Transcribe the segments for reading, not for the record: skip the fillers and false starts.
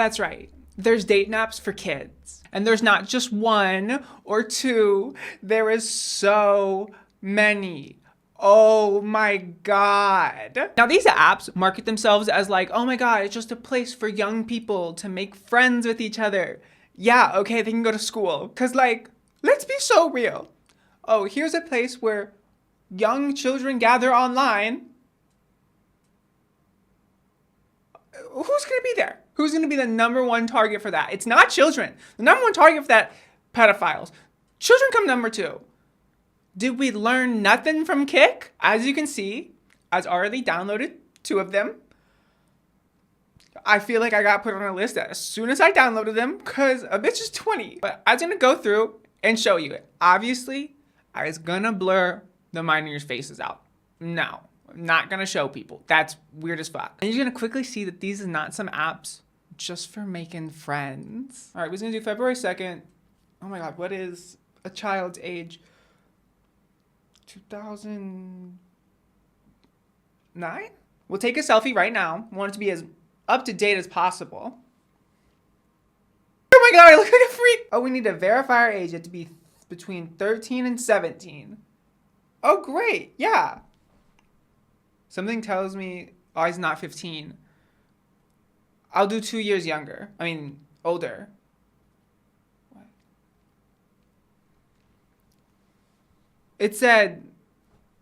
that's right. There's dating apps for kids. And there's not just one or two. There is so many. Oh my God. Now these apps market themselves as like, oh my God, it's just a place for young people to make friends with each other. Yeah, okay, they can go to school. Cause like, let's be so real. Oh, here's a place where young children gather online. Who's gonna be there? Who's gonna be the number one target for that? It's not children. The number one target for that, pedophiles. Children come number two. Did we learn nothing from Kick? As you can see, I've already downloaded 2 of them. I feel like I got put on a list as soon as I downloaded them because a bitch is 20. But I was gonna go through and show you it. Obviously, I was gonna blur the minors' faces out. No, I'm not gonna show people. That's weird as fuck. And you're gonna quickly see that these are not some apps just for making friends. All right, we're gonna do February 2nd. Oh my God, what is a child's age? 2009? We'll take a selfie right now. I want it to be as up to date as possible. Oh my God, I look like a freak. Oh, we need to verify our age. You have to be between 13 and 17. Oh, great. Yeah. Something tells me, oh, he's not 15. I'll do 2 years younger. I mean, older. What? It said,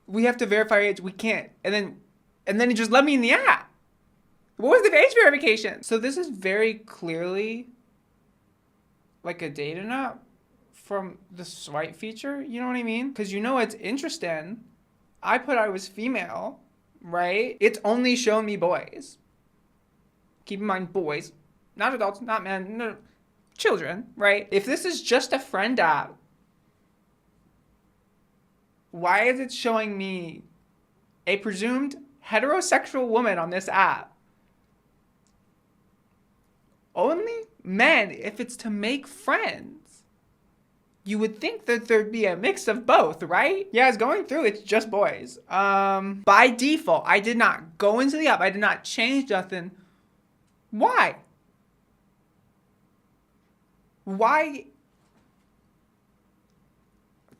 we have to verify our age. We can't. And then it just let me in the app. What was the age verification? So this is very clearly like a dating app from the swipe feature. You know what I mean? Because you know it's interesting. I put I was female, right? It's only showing me boys. Keep in mind, boys, not adults, not men, no, children, right? If this is just a friend app, why is it showing me a presumed heterosexual woman on this app? Only men, if it's to make friends. You would think that there'd be a mix of both, right? Yeah, it's going through, it's just boys. By default, I did not go into the app, I did not change nothing. Why? Why?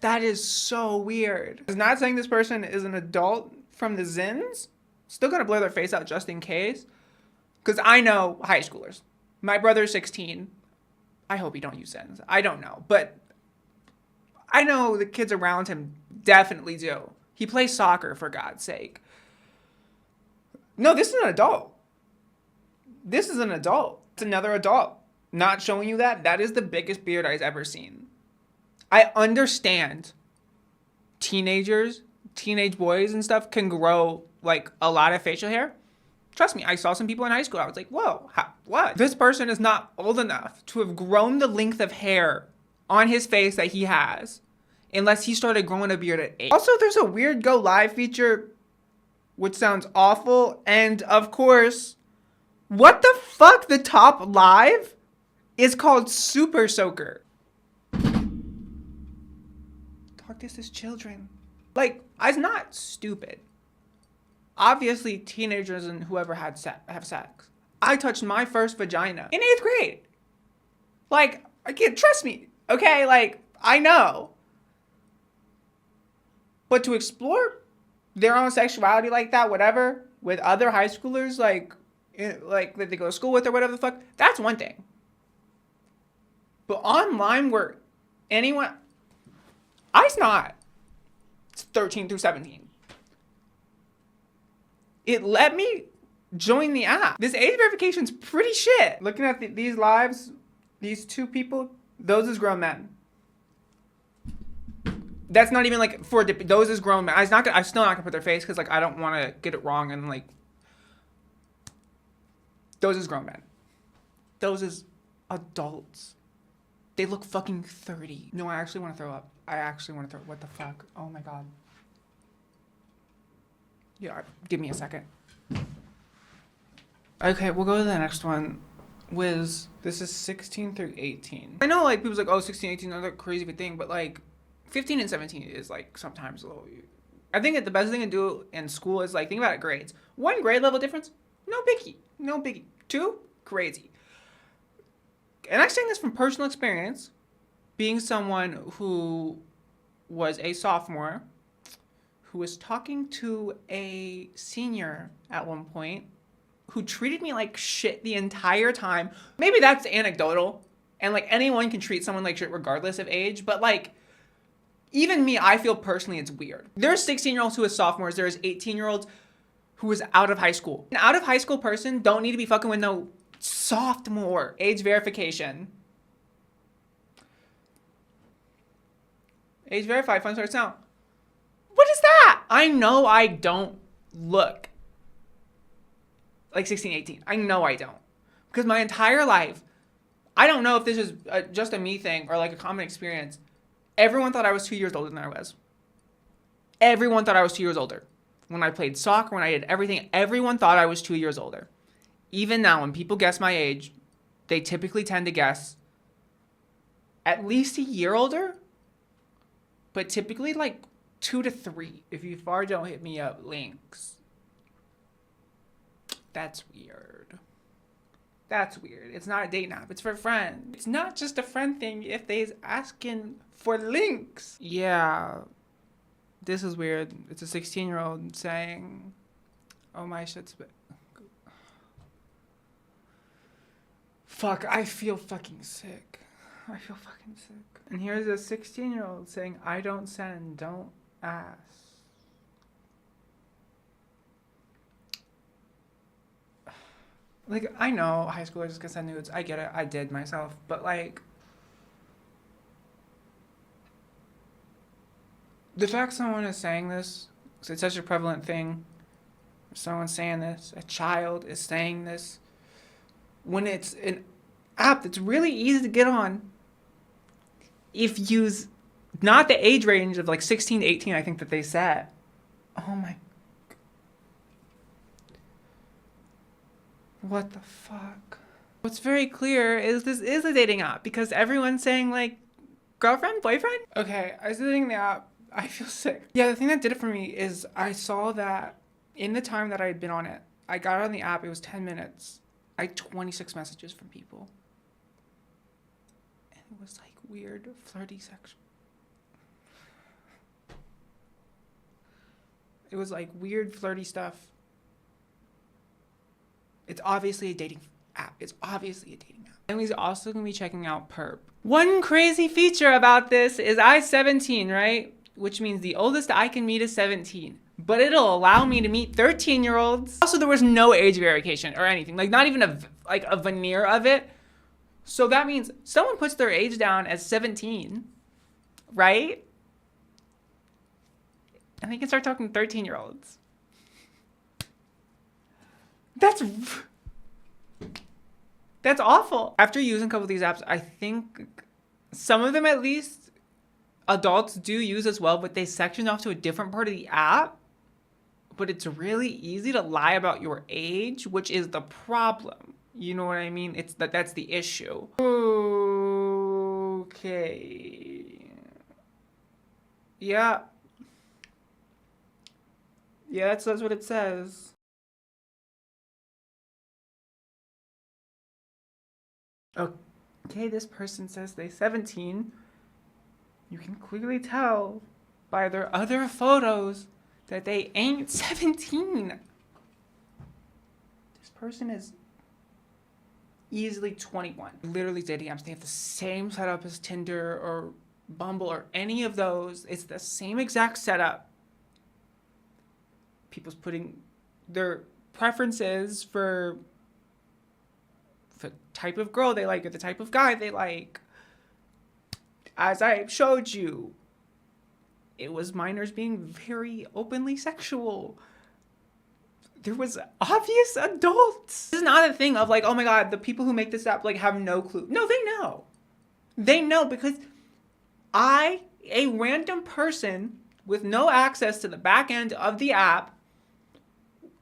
That is so weird. It's not saying this person is an adult from the Zins. Still gonna blur their face out just in case. Because I know high schoolers. My brother's 16. I hope he don't use Zins. I don't know. But I know the kids around him definitely do. He plays soccer, for God's sake. No, this is an adult. This is an adult. It's another adult. Not showing you that. That is the biggest beard I've ever seen. I understand teenagers, teenage boys and stuff can grow like a lot of facial hair. Trust me, I saw some people in high school. I was like, whoa, what? This person is not old enough to have grown the length of hair on his face that he has unless he started growing a beard at 8. Also, there's a weird go live feature, which sounds awful. And of course, what the fuck? The top live is called Super Soaker. This is children. Like, I'm not stupid. Obviously, teenagers and whoever have sex. I touched my first vagina in 8th grade. Like, I can't, trust me, okay? Like, I know. But to explore their own sexuality like that, whatever, with other high schoolers, like that they go to school with or whatever the fuck, that's one thing. But online where anyone... I's not. It's 13 through 17. It let me join the app. This age verification's pretty shit. Looking at these lives, these 2 people, those is grown men. That's not even like for those is grown men. I'm still not gonna put their face because like I don't want to get it wrong and like those is grown men. Those is adults. They look fucking 30. No, I actually want to throw up. What the fuck? Oh my God. Yeah, give me a second. Okay, we'll go to the next one. This is 16 through 18. I know like people's like, oh, 16, 18, another crazy big thing, but like 15 and 17 is like sometimes a little... I think that the best thing to do in school is like, think about it, grades. 1 grade level difference, no biggie. 2, crazy. And I'm saying this from personal experience, being someone who was a sophomore, who was talking to a senior at one point, who treated me like shit the entire time. Maybe that's anecdotal, and like anyone can treat someone like shit regardless of age, but like, even me, I feel personally it's weird. There's 16-year-olds who are sophomores, there's 18-year-olds who is out of high school. An out of high school person don't need to be fucking with no sophomore. Age verification. Age verified, fun starts now. What is that? I know I don't look like 16, 18. I know I don't. Because my entire life, I don't know if this is just a me thing or like a common experience. Everyone thought I was 2 years older than I was. Everyone thought I was 2 years older. When I played soccer, when I did everything, everyone thought I was 2 years older. Even now, when people guess my age, they typically tend to guess at least a year older, but typically like 2 to 3. If you far, don't hit me up, links. That's weird. That's weird. It's not a dating app. It's for friends. It's not just a friend thing if they's asking for links. Yeah. This is weird. It's a 16-year-old saying, oh, my shit's... Fuck, I feel fucking sick. I feel fucking sick. And here's a 16-year-old saying, I don't send, don't ask. Like, I know high schoolers can send nudes. I get it. I did myself. But, like, the fact someone is saying this, because it's such a prevalent thing, someone's saying this, a child is saying this, when it's an app that's really easy to get on, if you use not the age range of like 16 to 18, I think that they said. Oh my. What the fuck? What's very clear is this is a dating app because everyone's saying like girlfriend, boyfriend. Okay, I was dating the app. I feel sick. Yeah, the thing that did it for me is I saw that in the time that I had been on it, I got on the app, it was 10 minutes. I had 26 messages from people. And it was like weird, flirty sex. It was like weird, flirty stuff. It's obviously a dating app. It's obviously a dating app. And we're also going to be checking out Perp. One crazy feature about this is I'm 17, right? Which means the oldest I can meet is 17. But it'll allow me to meet 13-year-olds. Also, there was no age verification or anything. Like, not even a veneer of it. So that means someone puts their age down as 17, right? And they can start talking to 13-year-olds. That's awful. After using a couple of these apps, I think some of them at least adults do use as well, but they section off to a different part of the app. But it's really easy to lie about your age, which is the problem. You know what I mean? That's the issue. Okay. Yeah. Yeah, that's what it says. Okay, this person says they're 17. You can clearly tell by their other photos that they ain't 17. This person is easily 21. Literally dating apps, they have the same setup as Tinder or Bumble or any of those. It's the same exact setup. People's putting their preferences for the type of girl they like or the type of guy they like. As I showed you, it was minors being very openly sexual. There was obvious adults. This is not a thing of like, oh my God, the people who make this app like have no clue. No, they know. They know because I, a random person with no access to the back end of the app,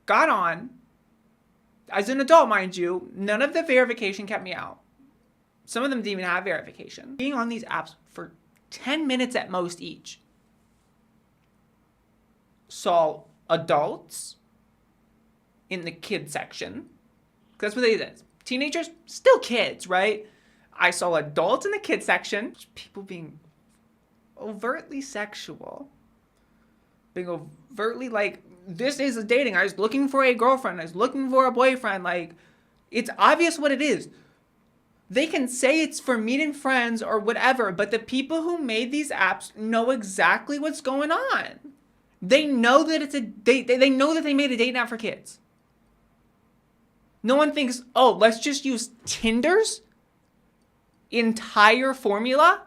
got on. As an adult, mind you, none of the verification kept me out. Some of them didn't even have verification. Being on these apps for 10 minutes at most each. Saw adults in the kid section. That's what it is. Teenagers, still kids, right? I saw adults in the kids section, people being overtly sexual, being overtly like, this is a dating. I was looking for a girlfriend. I was looking for a boyfriend. Like, it's obvious what it is. They can say it's for meeting friends or whatever, but the people who made these apps know exactly what's going on. They know that it's a date. They know that they made a dating app for kids. No one thinks, oh, let's just use Tinder's entire formula,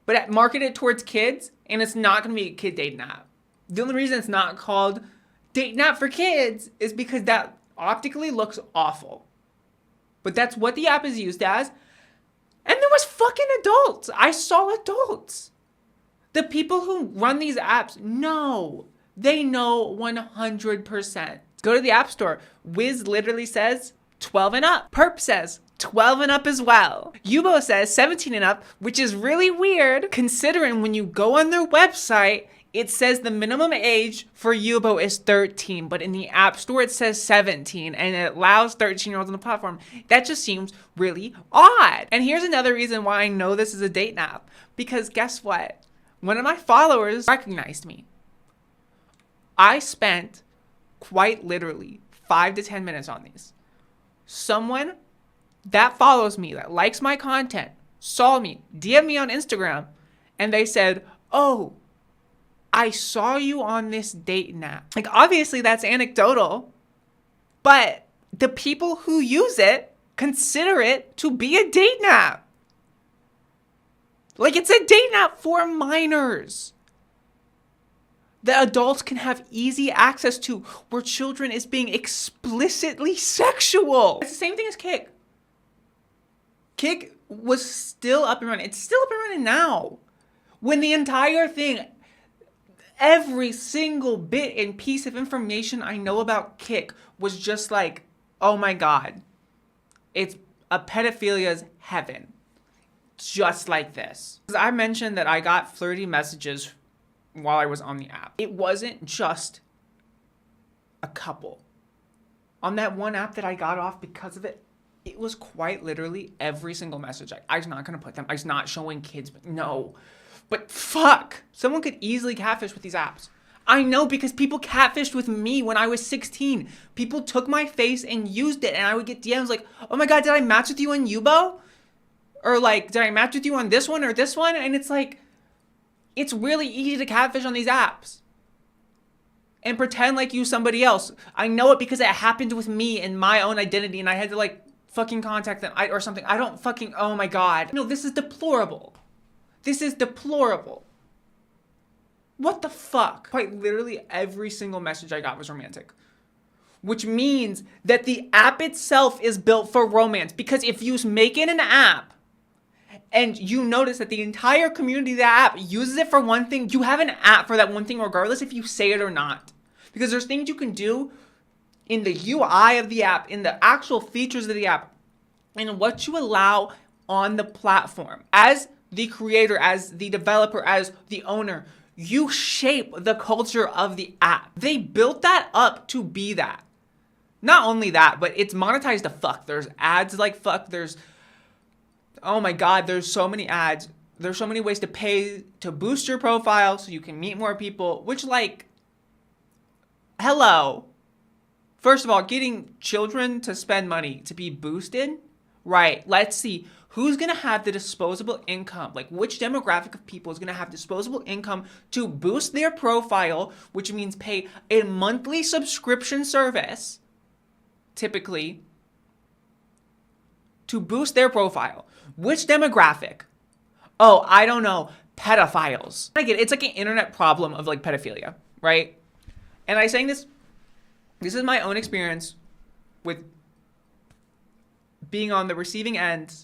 but market it towards kids, and it's not going to be a kid dating app. The only reason it's not called dating app for kids is because that optically looks awful. But that's what the app is used as. And there was fucking adults. I saw adults. The people who run these apps know. They know 100%. Go to the App Store. Wiz literally says 12 and up. Perp says 12 and up as well. Yubo says 17 and up, which is really weird considering when you go on their website, it says the minimum age for Yubo is 13, but in the App Store it says 17, and it allows 13-year-olds on the platform. That just seems really odd. And here's another reason why I know this is a dating app. Because guess what? One of my followers recognized me. I spent quite literally 5 to 10 minutes on these. Someone that follows me, that likes my content, saw me, DM'd me on Instagram, and they said, oh, I saw you on this dating app. Like, obviously that's anecdotal, but the people who use it consider it to be a dating app. Like, it's a dating app for minors that adults can have easy access to, where children is being explicitly sexual. It's the same thing as Kick. Kick was still up and running. It's still up and running now. When the entire thing, every single bit and piece of information I know about Kick was just like, oh my God, it's a pedophilia's heaven. Just like this. I mentioned that I got flirty messages while I was on the app. It wasn't just a couple. On that one app that I got off because of it, it was quite literally every single message. I was not going to put them. I was not showing kids, but no. But fuck, someone could easily catfish with these apps. I know, because people catfished with me when I was 16. People took my face and used it, and I would get DMs like, oh my God, did I match with you on Yubo? Or like, did I match with you on this one or this one? And it's like, it's really easy to catfish on these apps and pretend like you somebody else. I know it because it happened with me in my own identity, and I had to like fucking contact them or something. I don't fucking, oh my God. No, this is deplorable. This is deplorable. What the fuck? Quite literally every single message I got was romantic. Which means that the app itself is built for romance. Because if you make it an app and you notice that the entire community of the app uses it for one thing, you have an app for that one thing regardless if you say it or not. Because there's things you can do in the UI of the app, in the actual features of the app, and what you allow on the platform. As the creator, as the developer, as the owner, you shape the culture of the app. They built that up to be that. Not only that, but it's monetized to fuck. There's ads like fuck. There's, oh my God, there's so many ads. There's so many ways to pay to boost your profile so you can meet more people, which like, hello. First of all, getting children to spend money to be boosted, right? Let's see. Who's going to have the disposable income? Like, which demographic of people is going to have disposable income to boost their profile, which means pay a monthly subscription service, typically, to boost their profile? Which demographic? Oh, I don't know. Pedophiles. I get it. It's like an internet problem of like pedophilia, right? And I'm saying this is my own experience with being on the receiving end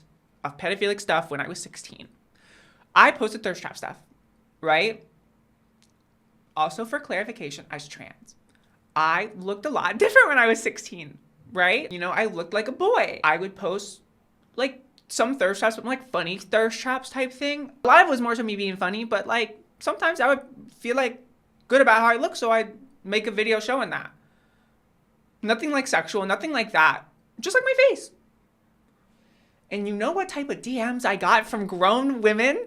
of pedophilic stuff when I was 16. I posted thirst trap stuff, right? Also, for clarification, I was trans. I looked a lot different when I was 16, right? You know, I looked like a boy. I would post like some thirst traps, but like funny thirst traps type thing. A lot of it was more so me being funny, but like sometimes I would feel like good about how I look, so I'd make a video showing that. Nothing like sexual, nothing like that. Just like my face. And you know what type of DMs I got from grown women?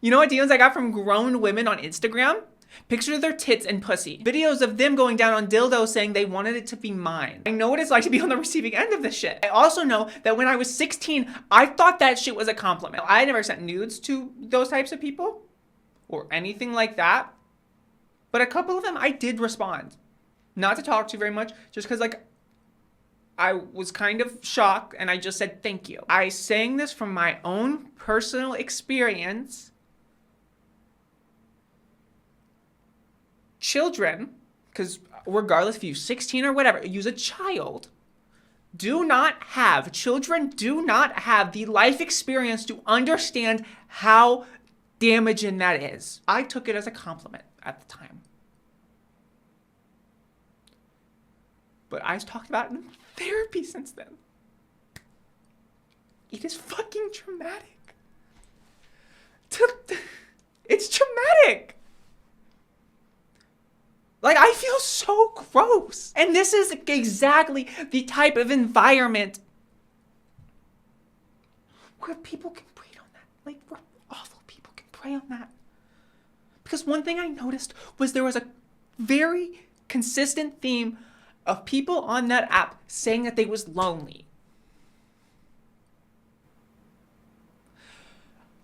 You know what DMs I got from grown women on Instagram? Pictures of their tits and pussy. Videos of them going down on dildos saying they wanted it to be mine. I know what it's like to be on the receiving end of this shit. I also know that when I was 16, I thought that shit was a compliment. I never sent nudes to those types of people or anything like that. But a couple of them I did respond. Not to talk to very much, just because like I was kind of shocked and I just said thank you. I sang this from my own personal experience. Children, because regardless if you're 16 or whatever, use a child, children do not have the life experience to understand how damaging that is. I took it as a compliment at the time. But I've talked about it in therapy since then. It is fucking traumatic. It's traumatic. Like, I feel so gross. And this is exactly the type of environment where people can prey on that. Like, where awful people can prey on that. Because one thing I noticed was there was a very consistent theme of people on that app saying that they was lonely.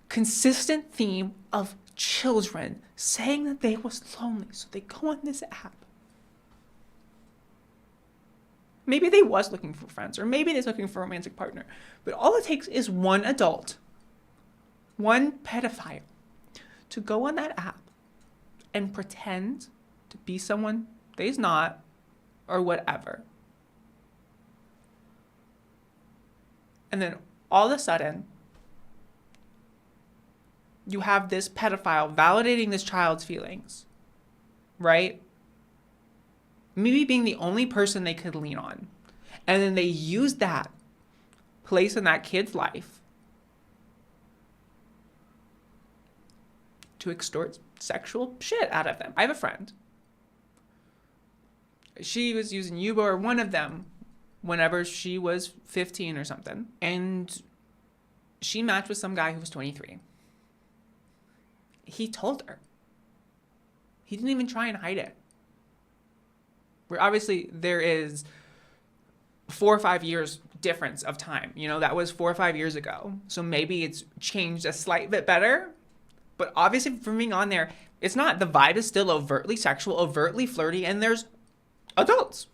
Consistent theme of children saying that they was lonely, so they go on this app. Maybe they was looking for friends, or maybe they're looking for a romantic partner, but all it takes is one adult, one pedophile, to go on that app and pretend to be someone they's not, or whatever. And then all of a sudden, you have this pedophile validating this child's feelings, right? Maybe being the only person they could lean on. And then they use that place in that kid's life to extort sexual shit out of them. I have a friend. She was using Yubo or one of them whenever she was 15 or something. And she matched with some guy who was 23. He told her. He didn't even try and hide it. Where obviously there is 4 or 5 years difference of time. You know, that was 4 or 5 years ago. So maybe it's changed a slight bit better. But obviously from being on there, it's not, the vibe is still overtly sexual, overtly flirty, and there's adults.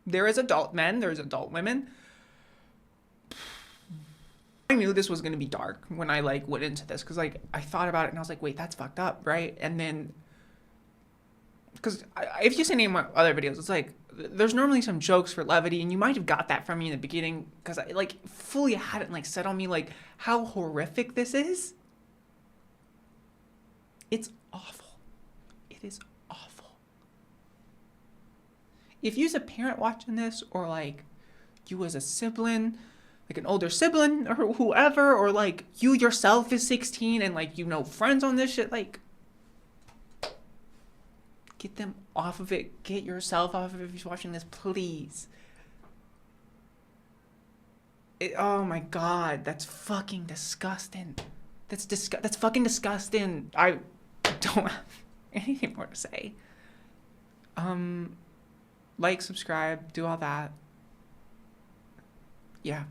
There is adult men, there's adult women. I knew this was going to be dark when I like went into this, because like I thought about it and I was like, wait, that's fucked up, right? And then, because if you see any of my other videos, it's like there's normally some jokes for levity, and you might have got that from me in the beginning because I like fully hadn't like set on me like how horrific this is. It's awful. It is awful. If you's a parent watching this, or like you as a sibling, like an older sibling or whoever, or like you yourself is 16 and like you know friends on this shit, like get them off of it. Get yourself off of it if you're watching this, please. Oh my god, that's fucking disgusting. That's fucking disgusting. I don't have anything more to say. Like, subscribe, do all that. Yeah.